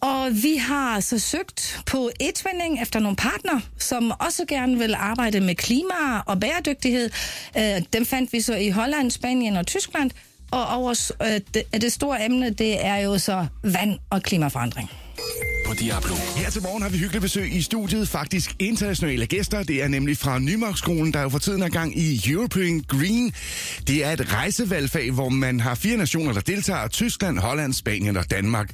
Og vi har så søgt på etvending efter nogle partner, som også gerne vil arbejde med klima og bæredygtighed. Dem fandt vi så i Holland, Spanien og Tyskland. Og det store emne, det er jo så vand og klimaforandring. På Diablo. Her til morgen har vi hyggeligt besøg i studiet. Faktisk internationale gæster. Det er nemlig fra Nymarksskolen, der jo for tiden er gang i European Green. Det er et rejsevalgfag, hvor man har 4 nationer, der deltager. Tyskland, Holland, Spanien og Danmark.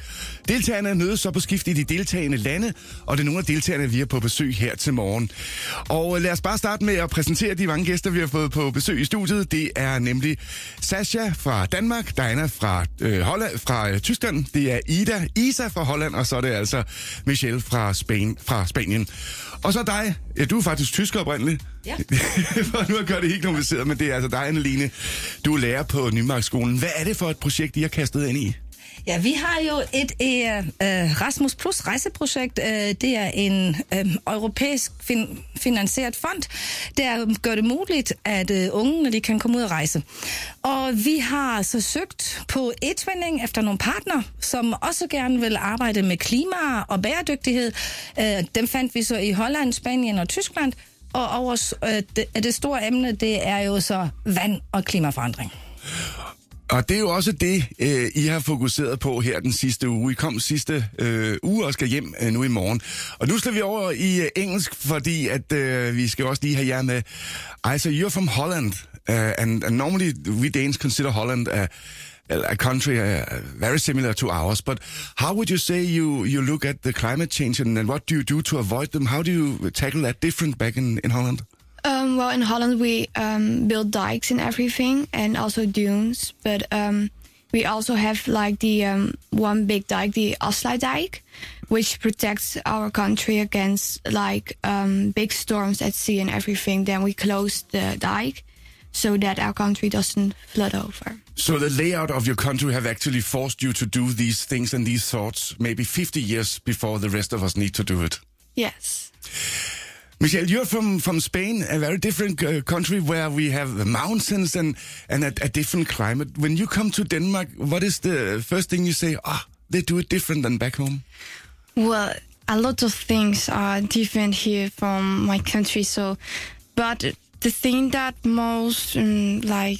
Deltagerne mødes så på skift i de deltagende lande, og det er nogle af deltagerne, vi er på besøg her til morgen. Og lad os bare starte med at præsentere de mange gæster, vi har fået på besøg i studiet. Det er nemlig Sasha fra Danmark, Diana fra Tyskland, det er Isa fra Holland, og så er det altså Michelle fra Spanien. Og så dig. Ja, du er faktisk tysker oprindeligt. Ja. For nu at gøre det helt kompliceret, men det er altså dig, Anneline. Du er lærer på Nymarksskolen. Hvad er det for et projekt, I har kastet ind i? Ja, vi har jo et Erasmus Plus rejseprojekt. Det er en europæisk finansieret fond, der gør det muligt, at unge, når de kan komme ud og rejse. Og vi har så søgt på etvending efter nogle partner, som også gerne vil arbejde med klima og bæredygtighed. Dem fandt vi så i Holland, Spanien og Tyskland. Og det store emne, det er jo så vand og klimaforandring. Og det er jo også det, I har fokuseret på her den sidste uge. I kom sidste uge og skal hjem nu i morgen. Og nu skal vi over i engelsk, fordi at vi skal også lige have jer med. So you're from Holland, and normally we Danes consider Holland a country very similar to ours. But how would you say you look at the climate change and what do you do to avoid them? How do you tackle that different back in Holland? Well, in Holland, we build dikes and everything, and also dunes. But we also have like the one big dike, the Afsluitdijk, which protects our country against like big storms at sea and everything. Then we close the dike so that our country doesn't flood over. So the layout of your country have actually forced you to do these things and these thoughts maybe 50 years before the rest of us need to do it. Yes. Michelle, you're from Spain, a very different country where we have the mountains and a different climate. When you come to Denmark, what is the first thing you say? They do it different than back home? Well, a lot of things are different here from my country. But the thing that most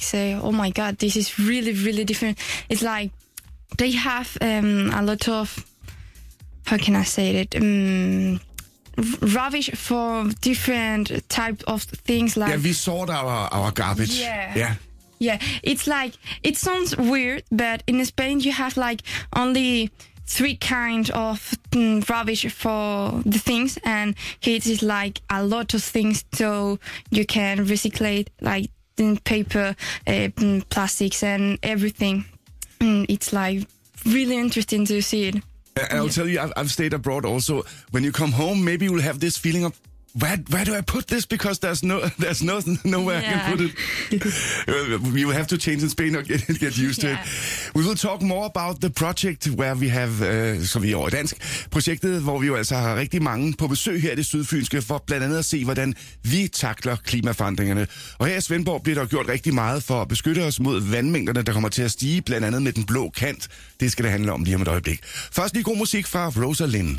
say, oh my God, this is really, really different. It's like they have a lot of, how can I say it? Rubbish for different type of things like... Yeah, we sort our garbage. Yeah. It's like, it sounds weird, but in Spain you have like only 3 kinds of rubbish for the things, and here it is like a lot of things, so you can recycle like paper, plastics and everything. It's like really interesting to see it. I'll tell you, I've stayed abroad also. When you come home, maybe you'll have this feeling of, where do I put this? Because there's nowhere I can put it. We will have to change in Spain or get used to it. We will talk more about the project where we have, så vi er over dansk, projektet, hvor vi jo altså har rigtig mange på besøg her i det sydfynske, for blandt andet at se, hvordan vi takler klimaforandringerne. Og her i Svendborg bliver der gjort rigtig meget for at beskytte os mod vandmængderne, der kommer til at stige, blandt andet med den blå kant. Det skal det handle om lige om et øjeblik. Først lige god musik fra Rosalind.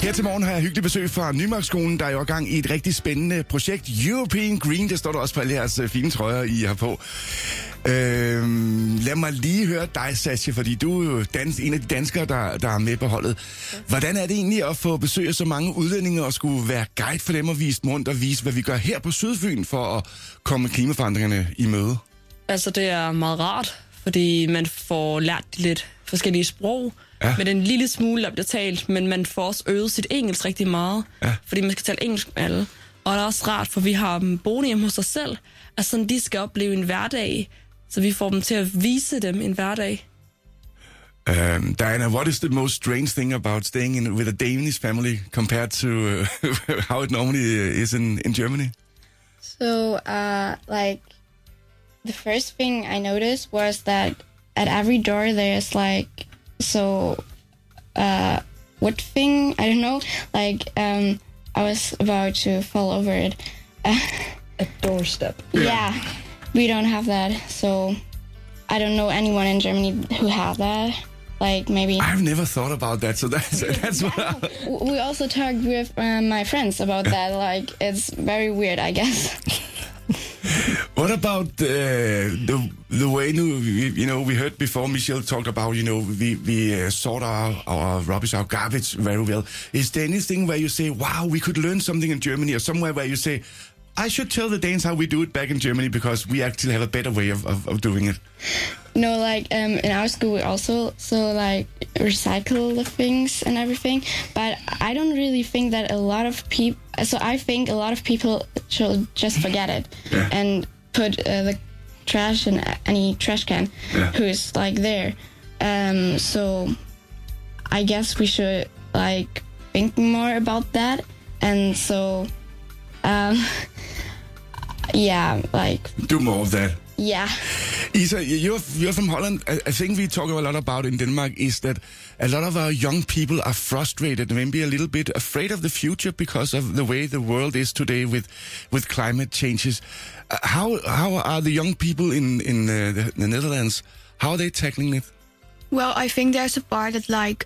Her til morgen har jeg hyggelig besøg fra Nymarksskolen, der er jo i gang i et rigtig spændende projekt. European Green, det står der også på alle jeres fine trøjer, I har på. Lad mig lige høre dig, Sasha, fordi du er jo en af de danskere, der er med på holdet. Hvordan er det egentlig at få besøg af så mange udlændinge og skulle være guide for dem og vise dem rundt og vise, hvad vi gør her på Sydfyn for at komme klimaforandringerne i møde? Altså, det er meget rart, fordi man får lært lidt forskellige sprog, med den lille smule, der bliver talt, men man får også øvet sit engelsk rigtig meget, fordi man skal tale engelsk med alle. Og det er også rart, for vi har dem boende hjemme hos os selv, altså sådan, de skal opleve en hverdag, så vi får dem til at vise dem en hverdag. Diana, what is the most strange thing about staying with a Danish family compared to how it normally is in Germany? So, like, the first thing I noticed was that at every door there's like, what thing? I don't know. Like, I was about to fall over it. A doorstep. Yeah, we don't have that. So I don't know anyone in Germany who have that. like maybe. I've never thought about that, so that's what. We also talked with my friends about that. Like, it's very weird, I guess. What about the way we heard before Michelle talked about we sort our rubbish, our garbage very well. Is there anything where you say, wow, we could learn something in Germany, or somewhere where you say, I should tell the Danes how we do it back in Germany because we actually have a better way of doing it? No, like in our school we also like recycle the things and everything, but I don't really think that a lot of people. So I think a lot of people should just forget it and put the trash in any trash can who's like there. So I guess we should like think more about that, and so like do more of that. Yeah. Isa, you're from Holland. I think we talk a lot about in Denmark is that a lot of our young people are frustrated, maybe a little bit afraid of the future because of the way the world is today with climate changes. How are the young people in the Netherlands? How are they tackling it? Well, I think there's a part that like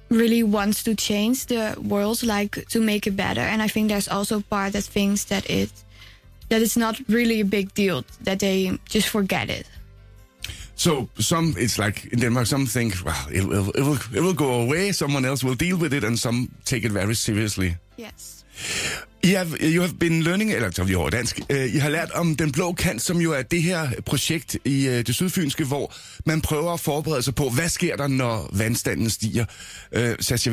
really wants to change the world, like to make it better, and I think there's also a part that thinks that it's not really a big deal, that they just forget it. So it's like in Denmark, some think, well, it will go away, someone else will deal with it, and some take it very seriously. Yes. You have been learning, eller så vi over dansk, I har lært om Den Blå Kant, som jo er det her projekt i det sydfynske, hvor man prøver at forberede sig på, hvad sker der, når vandstanden stiger. Sascha,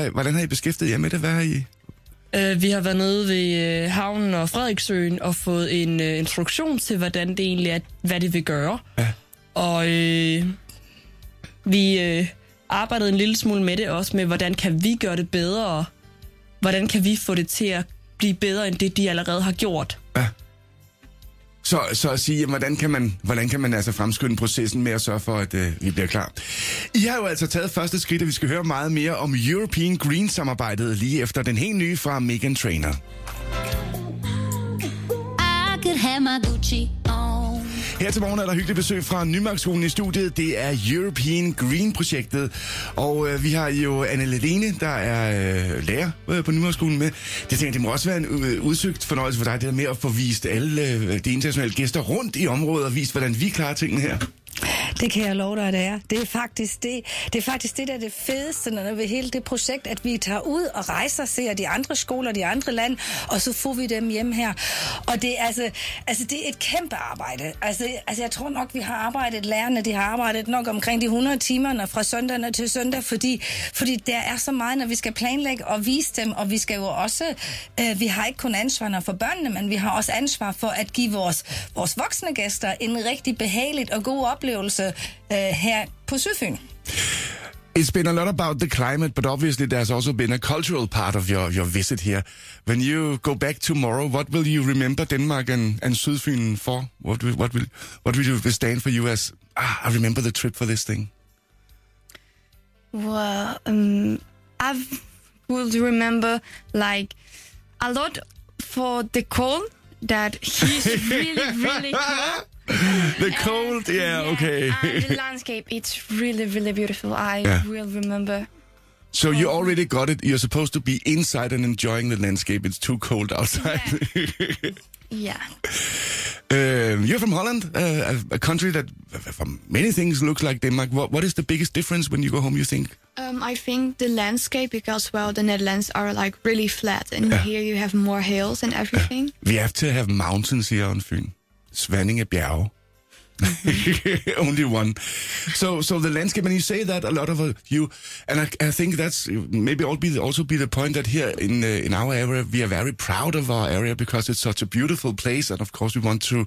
hvordan har I beskæftiget jer med det? Hvad har I? Vi har været nede ved havnen og Frederiksøen og fået en instruktion til, hvordan det egentlig er, hvad det vil gøre. Ja. Og vi arbejdede en lille smule med det også, med hvordan kan vi gøre det bedre, hvordan kan vi få det til at blive bedre, end det de allerede har gjort. Ja. Så at sige, hvordan kan man altså fremskynde processen med at sørge for, at vi bliver klar. I har jo altså taget første skridt, og vi skal høre meget mere om European Green-samarbejdet lige efter den helt nye fra Meghan Trainor. I could have my Gucci on. Her til morgen er der hyggeligt besøg fra Nymarksskolen i studiet. Det er European Green-projektet. Og vi har jo Anne-Lene, der er lærer på Nymarksskolen med. Det må også være en udsøgt fornøjelse for dig, det der med at få vist alle de internationale gæster rundt i området og vist, hvordan vi klarer tingene her. Det kan jeg love dig, det er. Det er faktisk det, der er det fedeste ved hele det projekt, at vi tager ud og rejser, ser de andre skoler, de andre lande, og så får vi dem hjem her. Og det er det er et kæmpe arbejde. Altså jeg tror nok, vi har arbejdet, lærerne, de har arbejdet nok omkring de 100 timer fra søndag til søndag, fordi der er så meget, når vi skal planlægge og vise dem, og vi skal jo også, vi har ikke kun ansvar for børnene, men vi har også ansvar for at give vores voksne gæster en rigtig behageligt og god oplevelse her på Sydfyn. It's been a lot about the climate, but obviously there's also been a cultural part of your visit here. When you go back tomorrow, what will you remember Denmark and Sydfyn for? What will you stand for you as, I remember the trip for this thing? Well, I would remember like a lot for the cold, that he's really, really cold. The cold, okay. And the landscape, it's really, really beautiful. I will remember. So you already got it. You're supposed to be inside and enjoying the landscape. It's too cold outside. Yeah. You're from Holland, a country that, for many things, looks like Denmark. What is the biggest difference when you go home, you think? I think the landscape, because, well, the Netherlands are like really flat, and here you have more hills and everything. We have to have mountains here on Fyn. Svanningebjerge. Only one. So the landscape, and you say that a lot of you, and I think that's maybe also be the point that here in our area we are very proud of our area because it's such a beautiful place, and of course we want to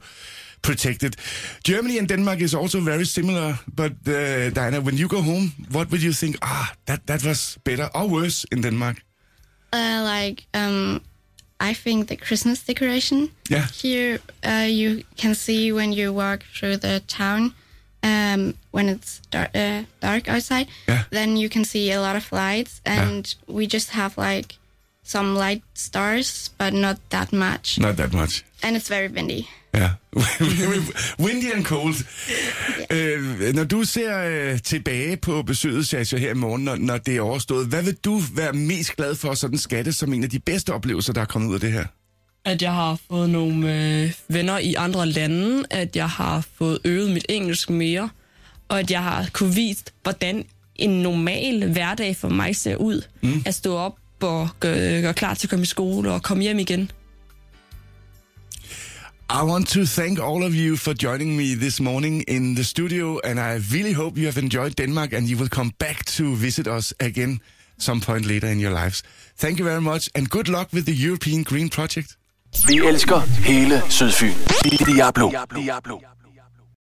protect it. Germany and Denmark is also very similar, but Diana, when you go home, what would you think? That was better or worse in Denmark? I think the Christmas decoration. Yeah. Here you can see when you walk through the town, when it's dark outside, then you can see a lot of lights, and we just have like some light stars, but not that much. Not that much. And it's very windy. Ja, windy and cold. Når du ser tilbage på besøget, Sasha, her i morgen, når det er overstået, hvad vil du være mest glad for, sådan skatte som en af de bedste oplevelser, der er kommet ud af det her? At jeg har fået nogle venner i andre lande, at jeg har fået øvet mit engelsk mere, og at jeg har kunne vise, hvordan en normal hverdag for mig ser ud. At stå op og gøre klar til at komme i skole og komme hjem igen. I want to thank all of you for joining me this morning in the studio, and I really hope you have enjoyed Denmark and you will come back to visit us again some point later in your lives. Thank you very much, and good luck with the European Green Project. Vi elsker hele Sydfyn. Diablo.